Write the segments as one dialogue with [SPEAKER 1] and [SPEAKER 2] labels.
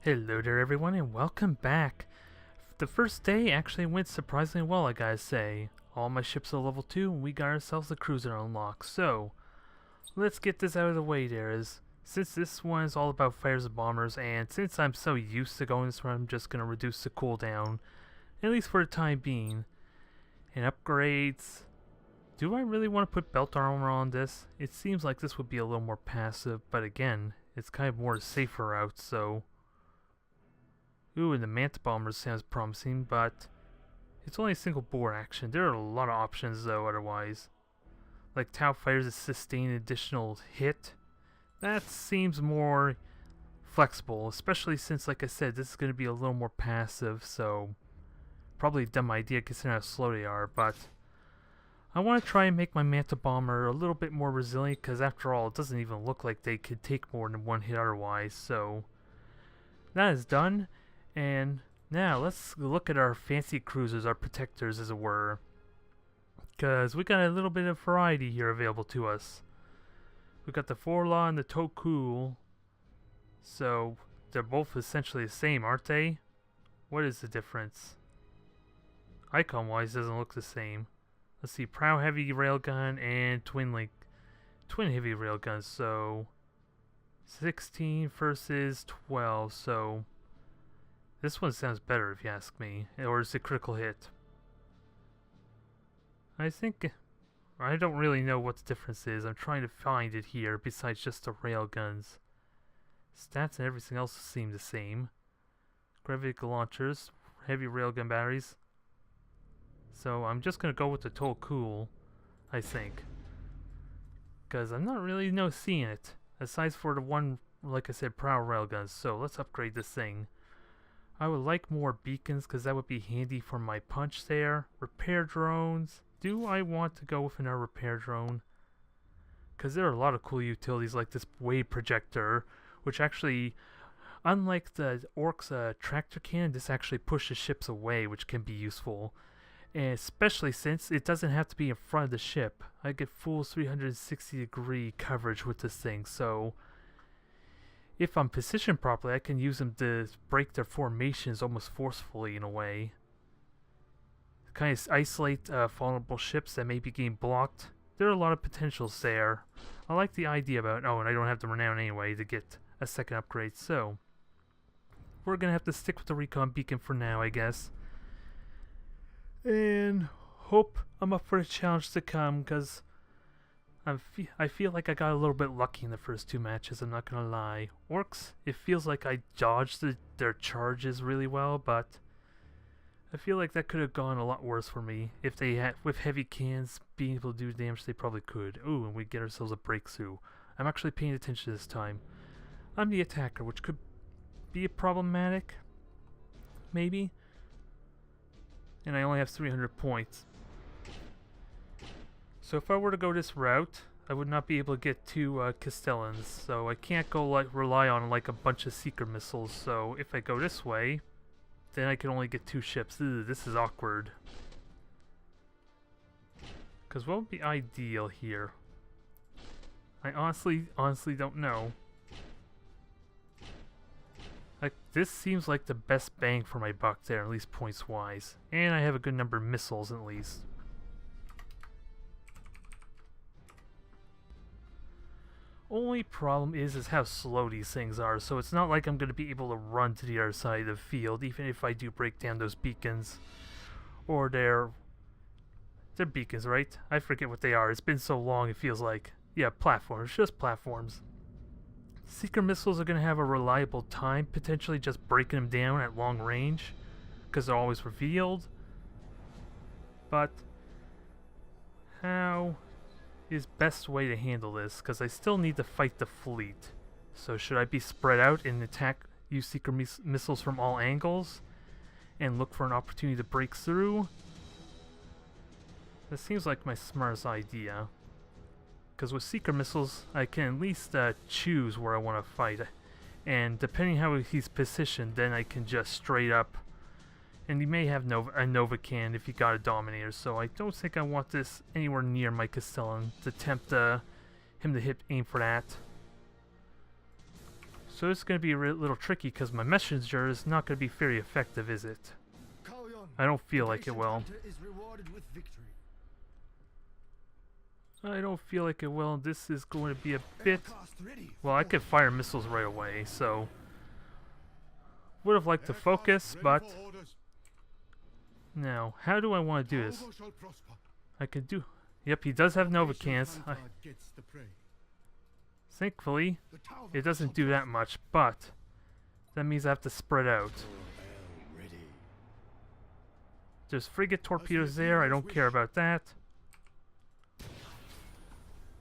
[SPEAKER 1] Hello there everyone and welcome back. The first day actually went surprisingly well, I gotta say. All my ships are level 2 and we got ourselves a cruiser unlocked. So, let's get this out of the way there. Since this one is all about fighters and bombers, and since I'm so used to going this run, I'm just gonna reduce the cooldown, at least for the time being. And upgrades. Do I really want to put belt armor on this? It seems like this would be a little more passive, but again, it's kind of more safer route, so... Ooh, and the Manta Bomber sounds promising, but it's only a single bore action. There are a lot of options though otherwise. Like Tau Fighters that sustain an additional hit. That seems more flexible, especially since, like I said, this is going to be a little more passive, so probably a dumb idea considering how slow they are, but I want to try and make my Manta Bomber a little bit more resilient, because after all, it doesn't even look like they could take more than one hit otherwise, so that is done. And now let's look at our fancy cruisers, our protectors as it were, because we got a little bit of variety here available to us. We got the Forlaw and the Toku, so they're both essentially the same, aren't they? What is the difference? Icon wise doesn't look the same. Let's see, Prow Heavy Railgun and Twin Heavy Railgun, so 16 versus 12, so this one sounds better if you ask me. Or is it critical hit? I don't really know what the difference is. I'm trying to find it here besides just the railguns. Stats and everything else seem the same. Gravity launchers, heavy railgun batteries. So I'm just gonna go with the Toku, I think. Because I'm not really seeing it. Aside for the one, like I said, Prow railguns. So let's upgrade this thing. I would like more beacons because that would be handy for my punch there. Repair drones. Do I want to go with another repair drone? Because there are a lot of cool utilities like this wave projector, which actually, unlike the Orc's tractor cannon, this actually pushes ships away, which can be useful. And especially since it doesn't have to be in front of the ship. I get full 360-degree coverage with this thing, so if I'm positioned properly, I can use them to break their formations almost forcefully in a way. Kind of isolate vulnerable ships that may be getting blocked. There are a lot of potentials there. I like the idea about it. Oh, and I don't have the renown anyway to get a second upgrade, so we're going to have to stick with the recon beacon for now, I guess. And hope I'm up for a challenge to come, because I feel like I got a little bit lucky in the first two matches, I'm not gonna lie. Orcs, it feels like I dodged their charges really well, but I feel like that could have gone a lot worse for me. If they had, with heavy cans being able to do damage, they probably could. Ooh, and we get ourselves a breakthrough. I'm actually paying attention this time. I'm the attacker, which could be problematic, maybe. And I only have 300 points. So if I were to go this route, I would not be able to get two Castellans, so I can't go rely on like a bunch of seeker missiles. So if I go this way, then I can only get two ships. Ugh, this is awkward. Because what would be ideal here? I honestly don't know. Like, this seems like the best bang for my buck there, at least points wise, and I have a good number of missiles at least. Only problem is how slow these things are, so it's not like I'm going to be able to run to the other side of the field, even if I do break down those beacons. Or they're beacons, right? I forget what they are. It's been so long, it feels like. Yeah, platforms. Just platforms. Seeker missiles are going to have a reliable time, potentially just breaking them down at long range, because they're always revealed. But how is best way to handle this, because I still need to fight the fleet. So should I be spread out and use seeker missiles from all angles and look for an opportunity to break through? That seems like my smartest idea, because with seeker missiles I can at least choose where I want to fight, and depending how he's positioned, then I can just straight up. And he may have a Nova Can if he got a Dominator, so I don't think I want this anywhere near my Castellan to tempt him to aim for that. So it's going to be a little tricky because my messenger is not going to be very effective, is it? I don't feel like it will. I don't feel like it will. This is going to be a bit... Well, I could fire missiles right away, so... Would have liked to focus, but... Now, how do I want to do this? I could do... Yep, he does have Novacans. Thankfully, it doesn't do that much, but... That means I have to spread out. There's frigate torpedoes there, I don't care about that.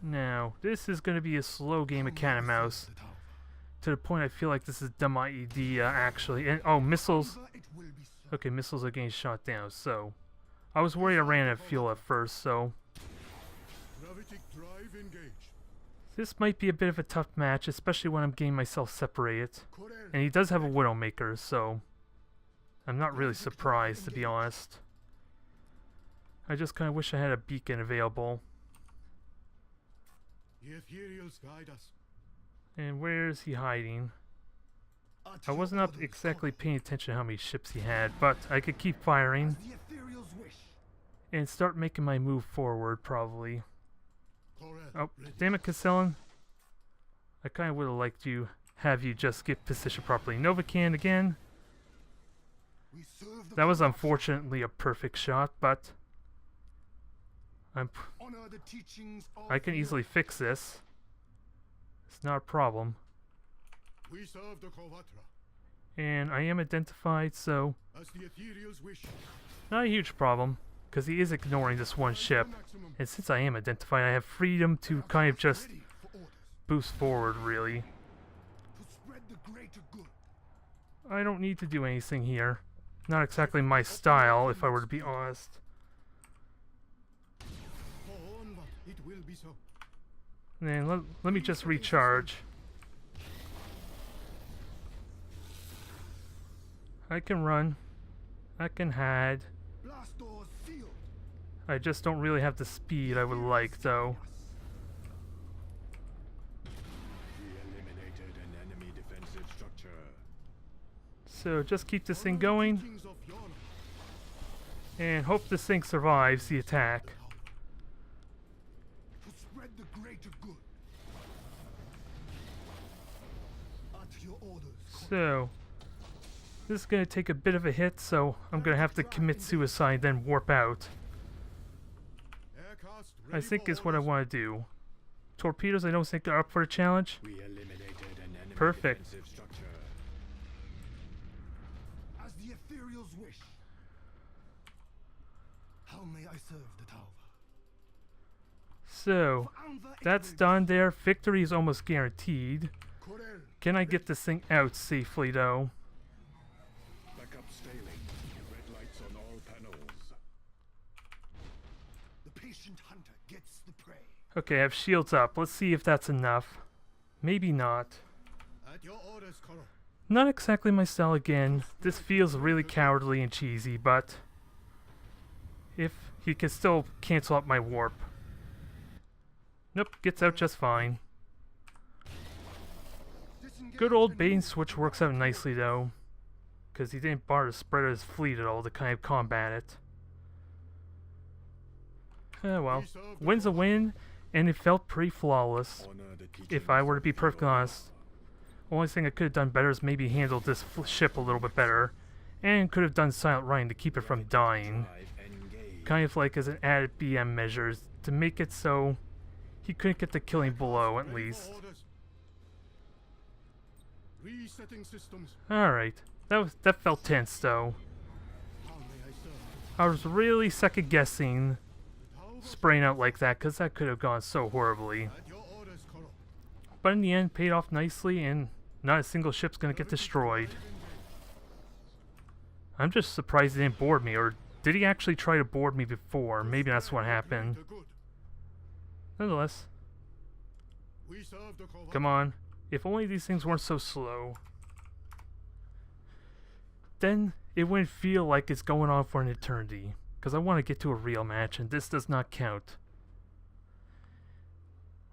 [SPEAKER 1] Now, this is going to be a slow game of cat and mouse. To the point I feel like this is a dumb idea, actually. And, oh, missiles. Okay, missiles are getting shot down, so... I was worried I ran out of fuel at first, so... This might be a bit of a tough match, especially when I'm getting myself separated. And he does have a Widowmaker, so... I'm not really surprised, to be honest. I just kind of wish I had a beacon available. And where is he hiding? I wasn't up exactly paying attention to how many ships he had, but I could keep firing and start making my move forward, probably. Oh, damn it, Castellan. I kind of would have liked you, have you just get positioned properly. Novacan again. That was unfortunately a perfect shot, but I can easily fix this. It's not a problem. And I am identified, so not a huge problem, because he is ignoring this one ship. And since I am identified, I have freedom to kind of just boost forward, really. I don't need to do anything here. Not exactly my style, if I were to be honest. And let me just recharge. I can run. I can hide. I just don't really have the speed I would like, though. So just keep this thing going. And hope this thing survives the attack. So, this is going to take a bit of a hit, so I'm going to have to commit suicide, then warp out. I think is what I want to do. Torpedoes I don't think are up for a challenge. Perfect. So, that's done there. Victory is almost guaranteed. Can I get this thing out safely, though?
[SPEAKER 2] Backup sailing. Red lights on all panels. The patient hunter gets the prey.
[SPEAKER 1] Okay, I have shields up. Let's see if that's enough. Maybe not.
[SPEAKER 2] At your orders, Koro.
[SPEAKER 1] Not exactly my style again. This feels really cowardly and cheesy, but if he can still cancel out my warp. Nope, gets out just fine. Good old bait and switch works out nicely, though, because he didn't bother to spread his fleet at all to kind of combat it. Well, win's a win, and it felt pretty flawless, if I were to be perfectly honest. Only thing I could have done better is maybe handled this ship a little bit better, and could have done silent running to keep it from dying. Kind of like as an added BM measure, to make it so he couldn't get the killing blow, at least. Alright, that felt tense, though. I was really second-guessing spraying out like that, because that could have gone so horribly. But in the end, paid off nicely, and not a single ship's gonna get destroyed. I'm just surprised he didn't board me, or did he actually try to board me before? Maybe that's what happened. Nonetheless. Come on. If only these things weren't so slow. Then it wouldn't feel like it's going on for an eternity. Because I want to get to a real match, and this does not count.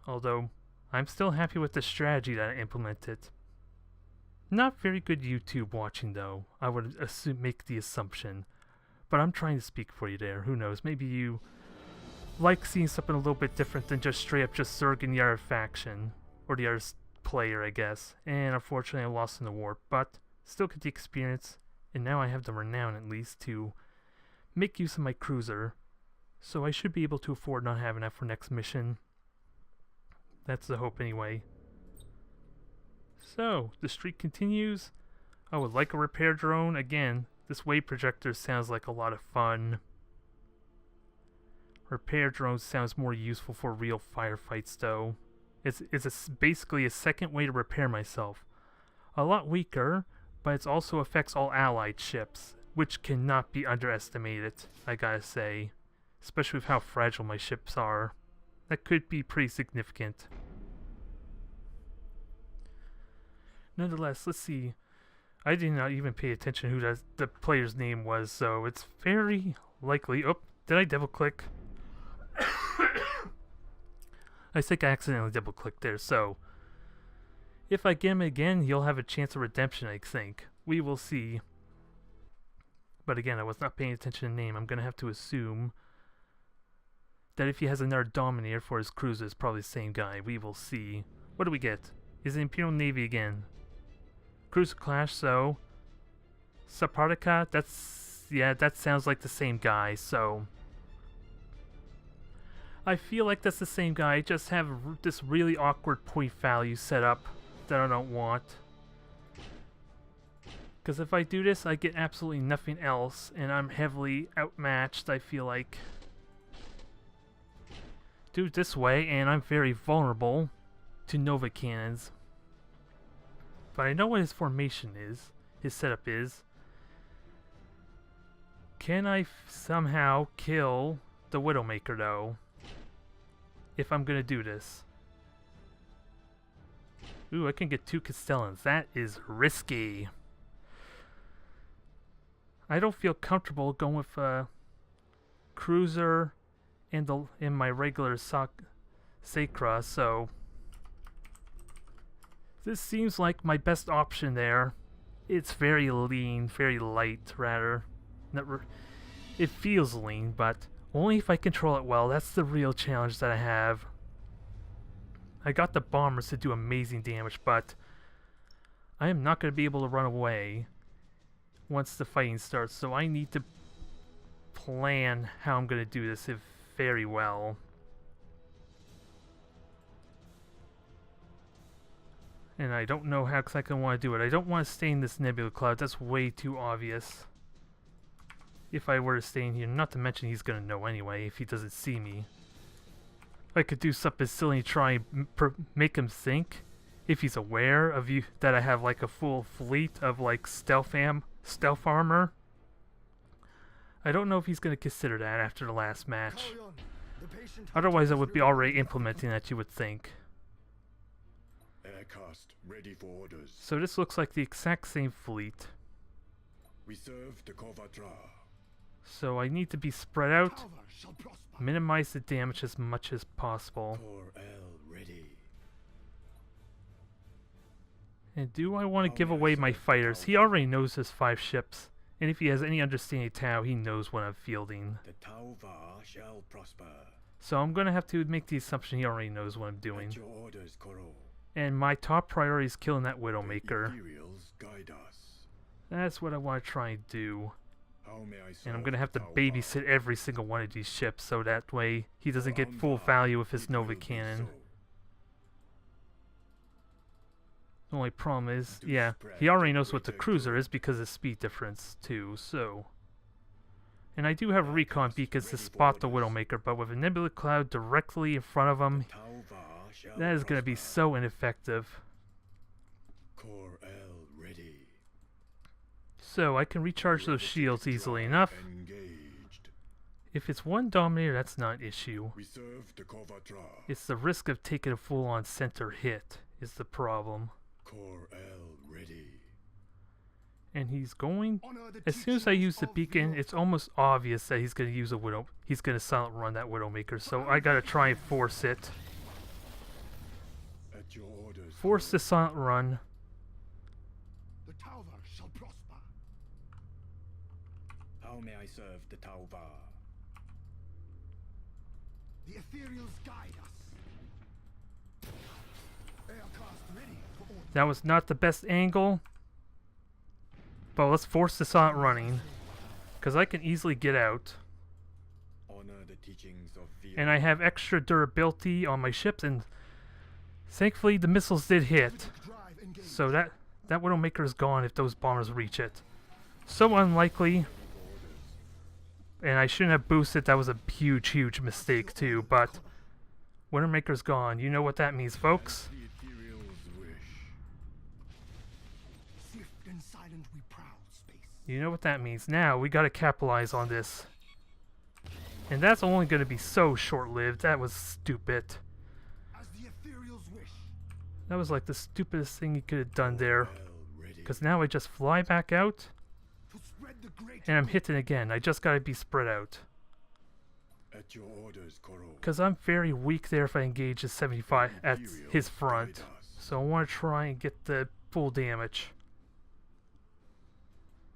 [SPEAKER 1] Although, I'm still happy with the strategy that I implemented. Not very good YouTube watching though, I would make the assumption. But I'm trying to speak for you there, who knows, maybe you like seeing something a little bit different than just straight up just Zerg and the other faction. Or the other player, I guess. And unfortunately I lost in the war, but still get the experience. And now I have the renown at least to make use of my cruiser. So I should be able to afford not having that for next mission. That's the hope anyway. So, the streak continues. I would like a repair drone. Again, this wave projector sounds like a lot of fun. Repair drone sounds more useful for real firefights though. It's basically a second way to repair myself. A lot weaker, but it also affects all allied ships, which cannot be underestimated, I gotta say. Especially with how fragile my ships are. That could be pretty significant. Nonetheless, let's see. I did not even pay attention who the player's name was, so it's very likely... Oh, did I double click? I think I accidentally double clicked there, so... If I get him again, he'll have a chance of redemption, I think. We will see. But again, I was not paying attention to the name. I'm going to have to assume that if he has another Dominator for his cruiser, it's probably the same guy. We will see. What do we get? Is it Imperial Navy again? Cruiser Clash, so... Sapartica? That's... Yeah, that sounds like the same guy, so... I feel like that's the same guy. I just have this really awkward point value set up that I don't want. Because if I do this, I get absolutely nothing else, and I'm heavily outmatched, I feel like. Do it this way, and I'm very vulnerable to Nova cannons. But I know what his formation is, his setup is. Can I somehow kill the Widowmaker, though? If I'm gonna do this. Ooh, I can get 2 Castellans. That is risky. I don't feel comfortable going with a cruiser and my regular Sacra, so this seems like my best option there. It's very lean, very light, rather. It feels lean, but only if I control it well. That's the real challenge that I have. I got the bombers to do amazing damage, but I am not going to be able to run away once the fighting starts, so I need to plan how I'm going to do this very well. And I don't know how exactly I want to do it. I don't want to stay in this nebula cloud. That's way too obvious. If I were to stay in here, not to mention he's going to know anyway if he doesn't see me. I could do something silly, try and make him think, if he's aware of you, that I have like a full fleet of like stealth armor. I don't know if he's going to consider that after the last match. Otherwise I would be already implementing that, you would think.
[SPEAKER 2] Aircast ready for orders.
[SPEAKER 1] So this looks like the exact same fleet.
[SPEAKER 2] We serve the Kovatra.
[SPEAKER 1] So I need to be spread out, minimize the damage as much as possible.
[SPEAKER 2] Core L ready.
[SPEAKER 1] And do I want to give away my fighters? He already knows his 5 ships, and if he has any understanding of Tau, he knows what I'm fielding.
[SPEAKER 2] The Tauva shall prosper.
[SPEAKER 1] So I'm going to have to make the assumption he already knows what I'm doing.
[SPEAKER 2] At your orders, Koro.
[SPEAKER 1] And my top priority is killing that Widowmaker.
[SPEAKER 2] Imperials guide us.
[SPEAKER 1] That's what I want to try and do.
[SPEAKER 2] How may I
[SPEAKER 1] And I'm
[SPEAKER 2] serve
[SPEAKER 1] going to have to
[SPEAKER 2] Tauva?
[SPEAKER 1] babysit every single one of these ships, so that way he doesn't get full value with his
[SPEAKER 2] It
[SPEAKER 1] Nova
[SPEAKER 2] will be
[SPEAKER 1] cannon.
[SPEAKER 2] so.
[SPEAKER 1] The only problem is,
[SPEAKER 2] To
[SPEAKER 1] yeah,
[SPEAKER 2] spread
[SPEAKER 1] he already knows what the
[SPEAKER 2] greater
[SPEAKER 1] cruiser
[SPEAKER 2] good.
[SPEAKER 1] is because of speed difference too, so... And I do have recon beacons to
[SPEAKER 2] ready for
[SPEAKER 1] spot the
[SPEAKER 2] orders.
[SPEAKER 1] Widowmaker, but with a nebula cloud directly in front of him,
[SPEAKER 2] Tauva shall
[SPEAKER 1] that is going to be
[SPEAKER 2] prosper.
[SPEAKER 1] so ineffective.
[SPEAKER 2] Core L ready.
[SPEAKER 1] So I can recharge those shields easily enough.
[SPEAKER 2] Engaged.
[SPEAKER 1] If it's one Dominator, that's not an issue.
[SPEAKER 2] We serve the Kovatra.
[SPEAKER 1] It's the risk of taking a full-on center hit is the problem.
[SPEAKER 2] Core L ready.
[SPEAKER 1] And he's going... As soon as I use the beacon, it's almost obvious that he's going to use a Widow. He's going to silent run that Widowmaker, so I got to try and force it.
[SPEAKER 2] At your orders.
[SPEAKER 1] Force the silent run.
[SPEAKER 3] shall prosper.
[SPEAKER 2] How may I serve the Tauva?
[SPEAKER 3] The ethereals guide us. Aircraft ready for order.
[SPEAKER 1] That was not the best angle. But let's force this out running. Because I can easily get out.
[SPEAKER 2] Honor the teachings of
[SPEAKER 1] And I have extra durability on my ships. And thankfully the missiles did hit.
[SPEAKER 3] Drive engage.
[SPEAKER 1] So that Widowmaker is gone if those bombers reach it. So unlikely. And I shouldn't have boosted. That was a huge mistake too. But Widowmaker's gone. You know what that means, folks.
[SPEAKER 2] the ethereals wish.
[SPEAKER 3] Swift and silent we prowl space.
[SPEAKER 1] You know what that means. Now we gotta capitalize on this. And that's only gonna be so short-lived. That was stupid.
[SPEAKER 3] As the ethereals wish.
[SPEAKER 1] That was like the stupidest thing you could have done there.
[SPEAKER 2] Well ready.
[SPEAKER 1] Because now I just fly back out.
[SPEAKER 3] To spread the great
[SPEAKER 1] And I'm hitting again. I just gotta be spread out.
[SPEAKER 2] At your orders, Koro.
[SPEAKER 1] Because I'm very weak there if I engage at 75 at his front. So I want to try and get the full damage.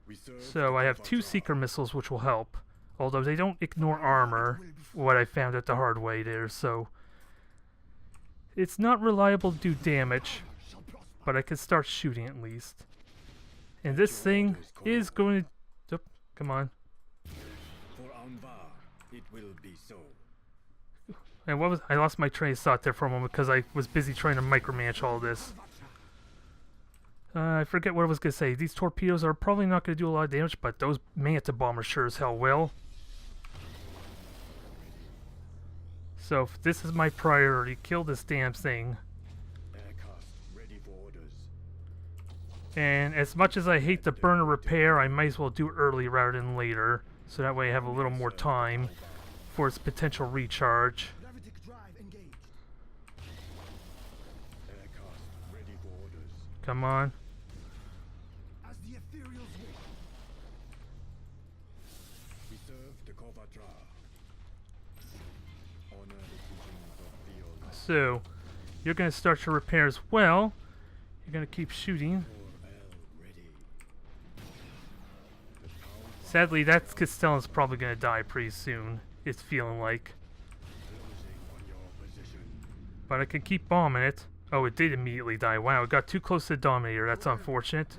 [SPEAKER 2] We serve
[SPEAKER 1] So
[SPEAKER 2] the
[SPEAKER 1] I have 2
[SPEAKER 2] Tauva.
[SPEAKER 1] seeker missiles which will help. Although they don't ignore armor. What I found out the hard way there. So it's not reliable to do damage.
[SPEAKER 3] shall prosper.
[SPEAKER 1] But I can start shooting at least. And this thing is going to... Oh, come on.
[SPEAKER 2] For Anvar, it will be so.
[SPEAKER 1] And what was... I lost my train of thought there for a moment because I was busy trying to micromanage all this. I forget what I was going to say. These torpedoes are probably not going to do a lot of damage, but those Manta bombers sure as hell will. So if this is my priority. Kill this damn thing.
[SPEAKER 2] Aircraft ready for orders.
[SPEAKER 1] And as much as I hate the burner repair, I might as well do it early rather than later. So that way I have a little more time for its potential recharge.
[SPEAKER 3] Gravitic drive engage.
[SPEAKER 2] Aircraft ready for orders.
[SPEAKER 1] Come on.
[SPEAKER 3] As the ethereals wish.
[SPEAKER 2] We serve the Kovatra. Honor the teachings of Viola.
[SPEAKER 1] So, you're going to start your repair as well. You're going to keep shooting.
[SPEAKER 2] For L ready. The Tauva
[SPEAKER 1] Sadly, that Castellan's probably going to die pretty soon. It's feeling like.
[SPEAKER 2] closing on your position.
[SPEAKER 1] But I can keep bombing it. Oh, it did immediately die. Wow, it got too close to the Dominator. That's unfortunate.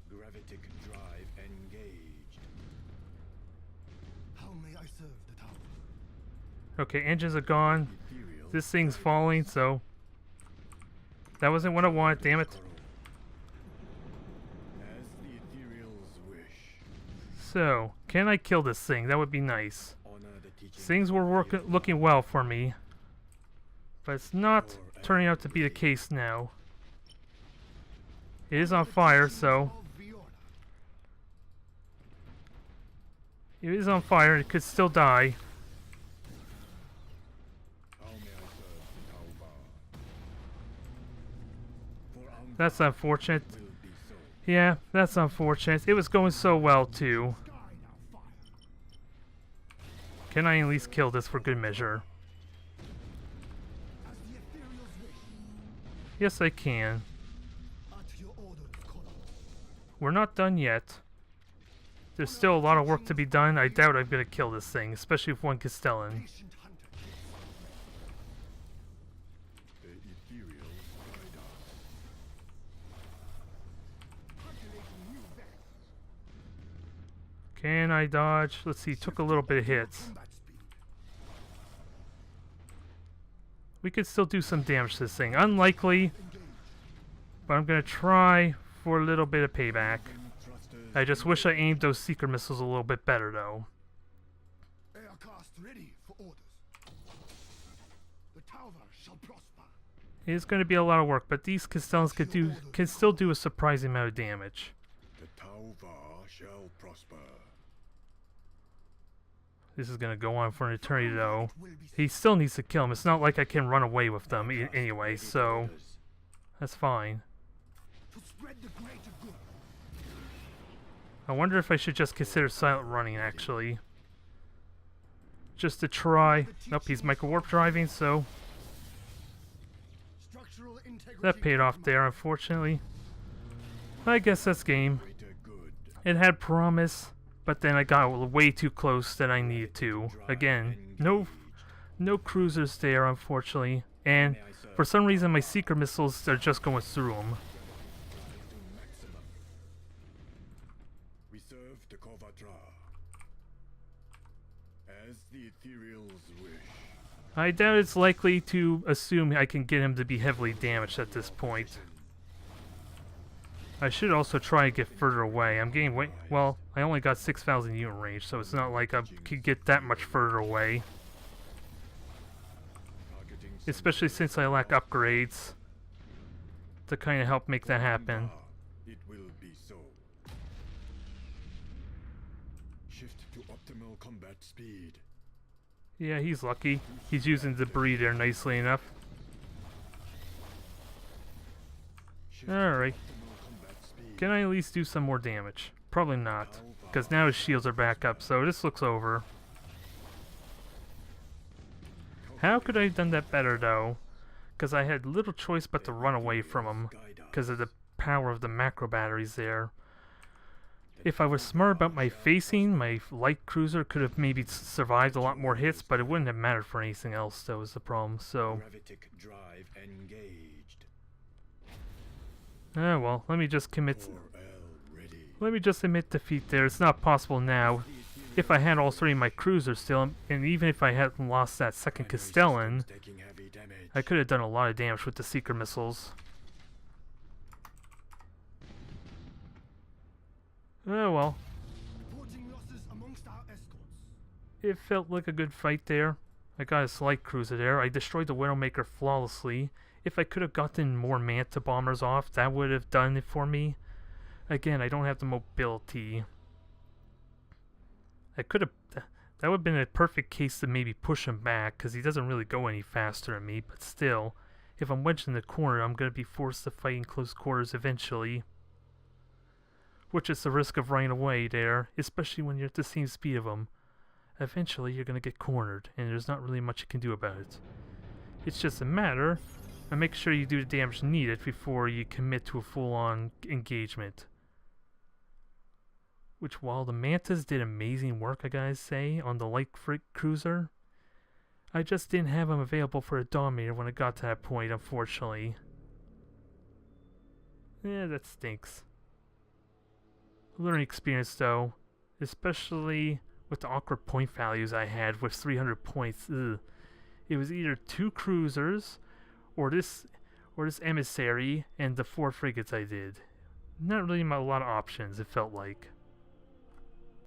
[SPEAKER 2] Gravitic drive engaged.
[SPEAKER 3] How may I serve the tower?
[SPEAKER 1] Okay, engines are gone.
[SPEAKER 2] Ethereal
[SPEAKER 1] This thing's falling, so... That wasn't what I wanted, damn it.
[SPEAKER 2] Koro. As the ethereals wish.
[SPEAKER 1] So, can I kill this thing? That would be nice.
[SPEAKER 2] Honor the teachings
[SPEAKER 1] Things were
[SPEAKER 2] of Viola.
[SPEAKER 1] looking well for me. But it's not turning out to be the case now. It is on fire, so...
[SPEAKER 3] Of Viola.
[SPEAKER 1] It is on fire, it could still die.
[SPEAKER 2] How may I serve the Tauva? For Anvar
[SPEAKER 1] That's unfortunate.
[SPEAKER 2] will be so.
[SPEAKER 1] Yeah, that's unfortunate. It was going so well, too.
[SPEAKER 3] Sky now fire.
[SPEAKER 1] Can I at least kill this for good measure?
[SPEAKER 3] As the ethereals wish.
[SPEAKER 1] Yes, I can.
[SPEAKER 3] At your orders, Koro.
[SPEAKER 1] We're not done yet. There's still a lot of work to be done. I doubt I'm going to kill this thing, especially with one Castellan.
[SPEAKER 3] Patient hunter.
[SPEAKER 2] The ethereals guide us.
[SPEAKER 3] Calculating new vectors.
[SPEAKER 1] Can I dodge? Let's see, took a little bit of hits.
[SPEAKER 3] Combat speed.
[SPEAKER 1] We could still do some damage to this thing. Unlikely,
[SPEAKER 3] Engage.
[SPEAKER 1] but I'm going to try for a little bit of payback.
[SPEAKER 2] Thrusters
[SPEAKER 1] I just wish I aimed those seeker missiles a little bit better, though.
[SPEAKER 3] Aircraft ready for orders. The tower shall prosper.
[SPEAKER 1] It is going to be a lot of work, but these Castellans can still do a surprising amount of damage.
[SPEAKER 2] The Tauva shall prosper.
[SPEAKER 1] This is going to go on for an eternity, though.
[SPEAKER 3] Will be
[SPEAKER 1] He still needs to kill him. It's not like I can run away with them
[SPEAKER 2] Aircraft
[SPEAKER 1] anyway,
[SPEAKER 2] ready for
[SPEAKER 1] so
[SPEAKER 2] orders.
[SPEAKER 1] that's fine.
[SPEAKER 3] to spread the greater good.
[SPEAKER 1] I wonder if I should just consider silent running, actually. Just to try. Nope, he's micro warp driving, so
[SPEAKER 3] Structural engagement. integrity
[SPEAKER 1] That paid off
[SPEAKER 3] comes
[SPEAKER 1] there, unfortunately. I guess that's game.
[SPEAKER 2] Greater good.
[SPEAKER 1] It had promise, but then I got way too close than I needed to. Again, no cruisers there, unfortunately. And
[SPEAKER 2] May I serve?
[SPEAKER 1] for some reason, my secret missiles are just going through them.
[SPEAKER 2] Drive to maximum. We serve the Kovatra. As the ethereals wish.
[SPEAKER 1] I doubt it's likely to assume I can get him to be heavily damaged at this point. I should also try and get further away. I'm getting way... Well, I only got 6,000 unit range, so it's not like I could get that much further away.
[SPEAKER 2] Targeting
[SPEAKER 1] Especially since I lack upgrades to kind of help make that happen.
[SPEAKER 2] It will be so. Shift to optimal combat speed.
[SPEAKER 1] Yeah, he's lucky. He's using debris there nicely enough.
[SPEAKER 2] Shift
[SPEAKER 1] Alright.
[SPEAKER 2] to optimal combat speed.
[SPEAKER 1] Can I at least do some more damage? Probably not. Because now his shields are back up, so this looks over. How could I have done that better, though? Because I had little choice but to run away from him. Because of the power of the macro batteries there. If I was smart about my facing, my light cruiser could have maybe survived a lot more hits, but it wouldn't have mattered for anything else, that was the problem, so...
[SPEAKER 2] Gravitic drive engaged.
[SPEAKER 1] Ah, well, let me just commit...
[SPEAKER 2] 4L ready.
[SPEAKER 1] Let me just admit defeat there. It's not possible now. If I had all three of my cruisers still, and even if I hadn't lost that second Castellan,
[SPEAKER 2] Taking heavy damage.
[SPEAKER 1] I could have done a lot of damage with the seeker missiles. Oh well.
[SPEAKER 3] Reporting losses amongst our escorts.
[SPEAKER 1] It felt like a good fight there. I got a slight cruiser there. I destroyed the Widowmaker flawlessly. If I could have gotten more Manta bombers off, that would have done it for me. Again, I don't have the mobility. I could have... That would have been a perfect case to maybe push him back, because he doesn't really go any faster than me, but still, if I'm wedged in the corner, I'm going to be forced to fight in close quarters eventually. Which is the risk of running away there, especially when you're at the same speed of him. Eventually, you're going to get cornered, and there's not really much you can do about it. It's just a matter of making sure you do the damage needed before you commit to a full-on engagement. Which, while the Mantas did amazing work, I gotta say, on the light cruiser, I just didn't have them available for a Dominator when it got to that point, unfortunately. Yeah, that stinks. Learning experience, though, especially with the awkward point values I had with 300 points. Ugh. It was either 2 cruisers or this emissary and the 4 frigates I did. Not really a lot of options, it felt like.